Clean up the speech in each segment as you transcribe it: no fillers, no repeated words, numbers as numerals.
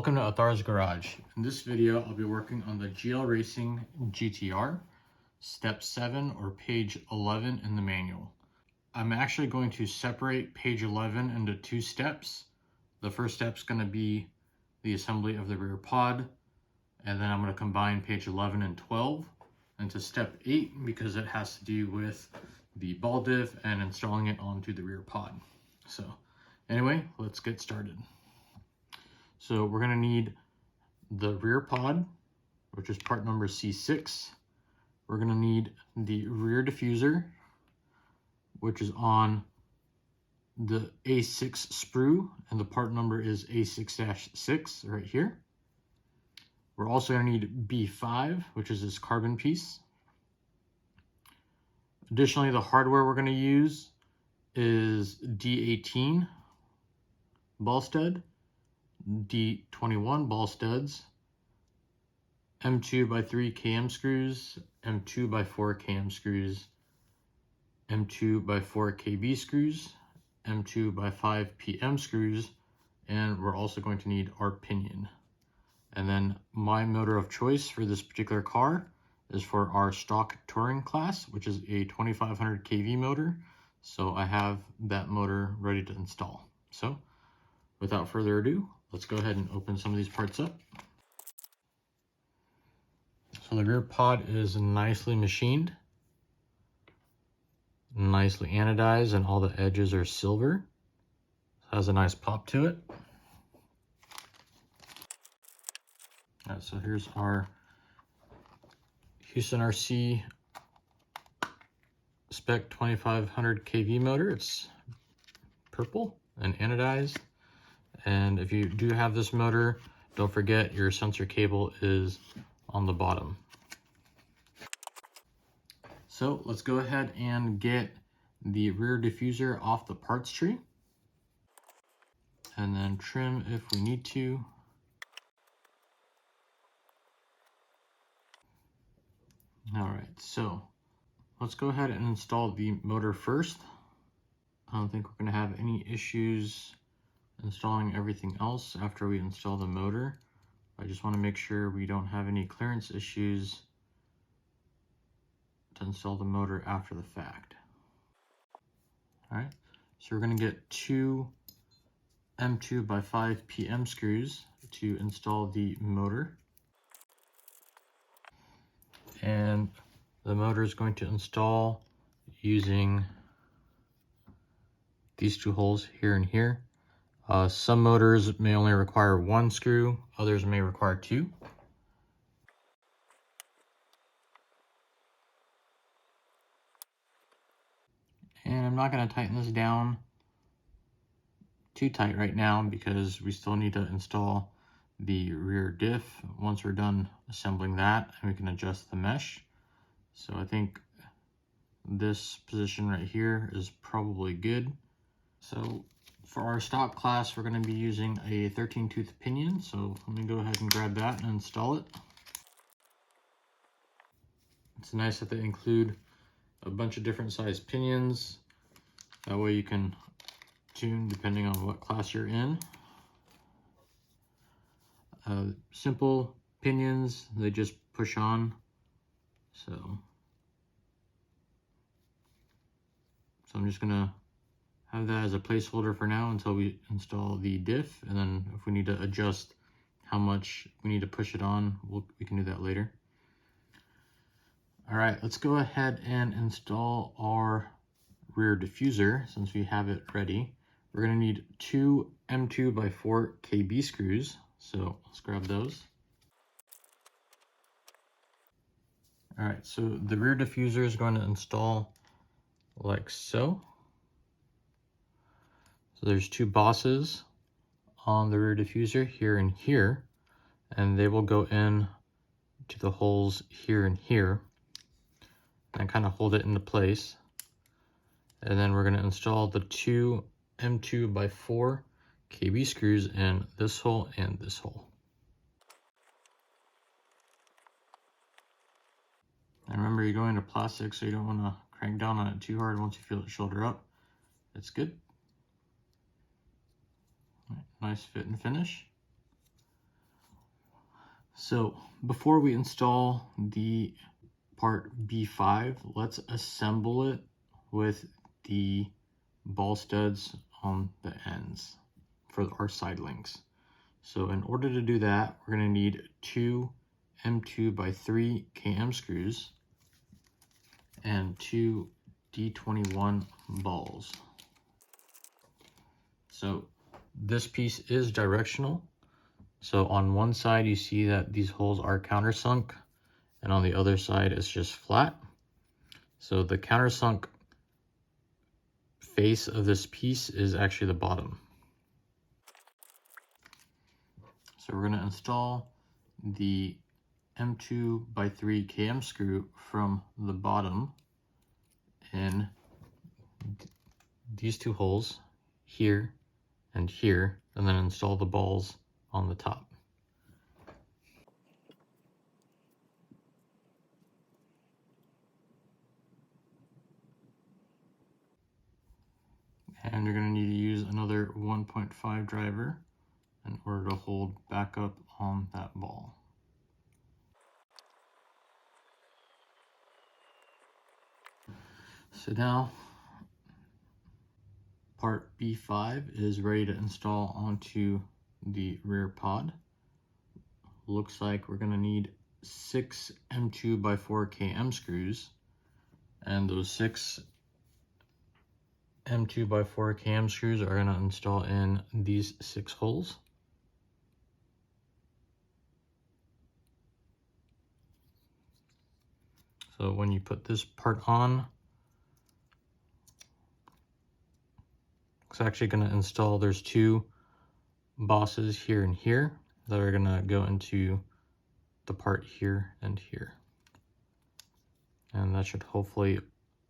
Welcome to Athar's Garage. In this video, I'll be working on the GL Racing GTR, step 7 or page 11 in the manual. I'm actually going to separate page 11 into two steps. The first step is going to be the assembly of the rear pod, and then I'm going to combine page 11 and 12 into step 8 because it has to do with the ball diff and installing it onto the rear pod. So anyway, let's get started. So we're going to need the rear pod, which is part number C6. We're going to need the rear diffuser, which is on the A6 sprue, and the part number is A6-6 right here. We're also going to need B5, which is this carbon piece. Additionally, the hardware we're going to use is D18 ball stud, D21 ball studs, M2x3 KM screws, M2x4 KM screws, M2x4 KB screws, M2x5 PM screws, and we're also going to need our pinion. And then my motor of choice for this particular car is for our stock touring class, which is a 2500 kV motor. So I have that motor ready to install. So without further ado, let's go ahead and open some of these parts up. So the rear pod is nicely machined, nicely anodized, and all the edges are silver. It has a nice pop to it. All right, so here's our HoustonRC spec 2500 kV motor. It's purple and anodized. And if you do have this motor, don't forget your sensor cable is on the bottom. So let's go ahead and get the rear diffuser off the parts tree, and then trim if we need to. All right, so let's go ahead and install the motor first. I don't think we're going to have any issues installing everything else after we install the motor. I just want to make sure we don't have any clearance issues to install the motor after the fact. All right, so we're going to get two M2x5 PM screws to install the motor. And the motor is going to install using these two holes here and here. Some motors may only require one screw, others may require two. And I'm not going to tighten this down too tight right now because we still need to install the rear diff. Once we're done assembling that, and we can adjust the mesh. So I think this position right here is probably good. So for our stock class, we're going to be using a 13-tooth pinion. So let me go ahead and grab that and install it. It's nice that they include a bunch of different size pinions. That way you can tune depending on what class you're in. Simple pinions, they just push on. So I'm just gonna have that as a placeholder for now until we install the diff, and then if we need to adjust how much we need to push it on, we can do that later. All right, let's go ahead and install our rear diffuser since we have it ready. We're gonna need two M2x4 KB screws, so let's grab those. All right, so the rear diffuser is going to install like so. So there's two bosses on the rear diffuser here and here, and they will go in to the holes here and here and kind of hold it into place. And then we're going to install the two M2x4 KB screws in this hole and this hole. And remember, you're going to plastic, so you don't want to crank down on it too hard. Once you feel it shoulder up, it's good. Nice fit and finish. So before we install the part B5, let's assemble it with the ball studs on the ends for our side links. So in order to do that, we're going to need 2 M2x3 KM screws and 2 D21 balls. So this piece is directional. So on one side you see that these holes are countersunk, and on the other side it's just flat. So the countersunk face of this piece is actually the bottom. So we're going to install the M2x3 KM screw from the bottom in these two holes here and here, and then install the balls on the top. And you're going to need to use another 1.5 driver in order to hold back up on that ball. So now part B5 is ready to install onto the rear pod. Looks like we're going to need 6 M2x4 KM screws, and those 6 M2x4 KM screws are going to install in these 6 holes. So when you put this part on, it's actually going to install, there's 2 bosses here and here that are going to go into the part here and here. And that should hopefully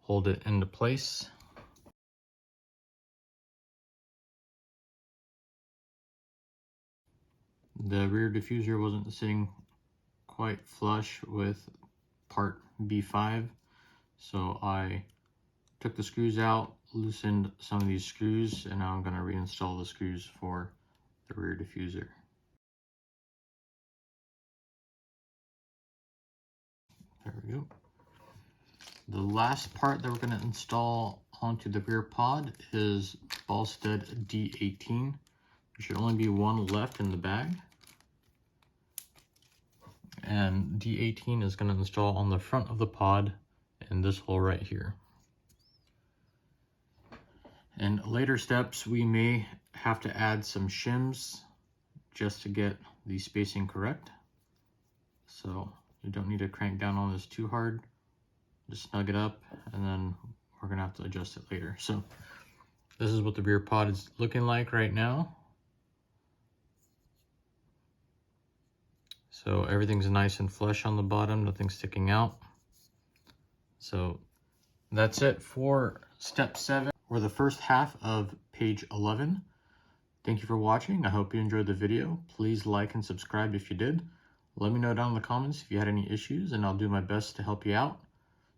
hold it into place. The rear diffuser wasn't sitting quite flush with part B5, so I took the screws out, loosened some of these screws, and now I'm going to reinstall the screws for the rear diffuser. There we go. The last part that we're going to install onto the rear pod is ball stud D18. There should only be one left in the bag. And D18 is going to install on the front of the pod in this hole right here. In later steps, we may have to add some shims just to get the spacing correct. So you don't need to crank down on this too hard. Just snug it up, and then we're gonna have to adjust it later. So this is what the rear pod is looking like right now. So everything's nice and flush on the bottom, nothing's sticking out. So that's it for step 7, or the first half of page 11. Thank you for watching. I hope you enjoyed the video. Please like and subscribe if you did. Let me know down in the comments if you had any issues, and I'll do my best to help you out.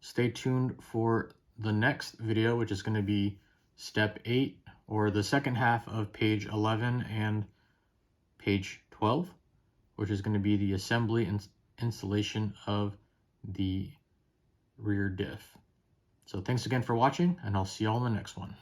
Stay tuned for the next video, which is going to be step 8, or the second half of page 11 and page 12, which is going to be the assembly and installation of the rear diff. So thanks again for watching, and I'll see you all in the next one.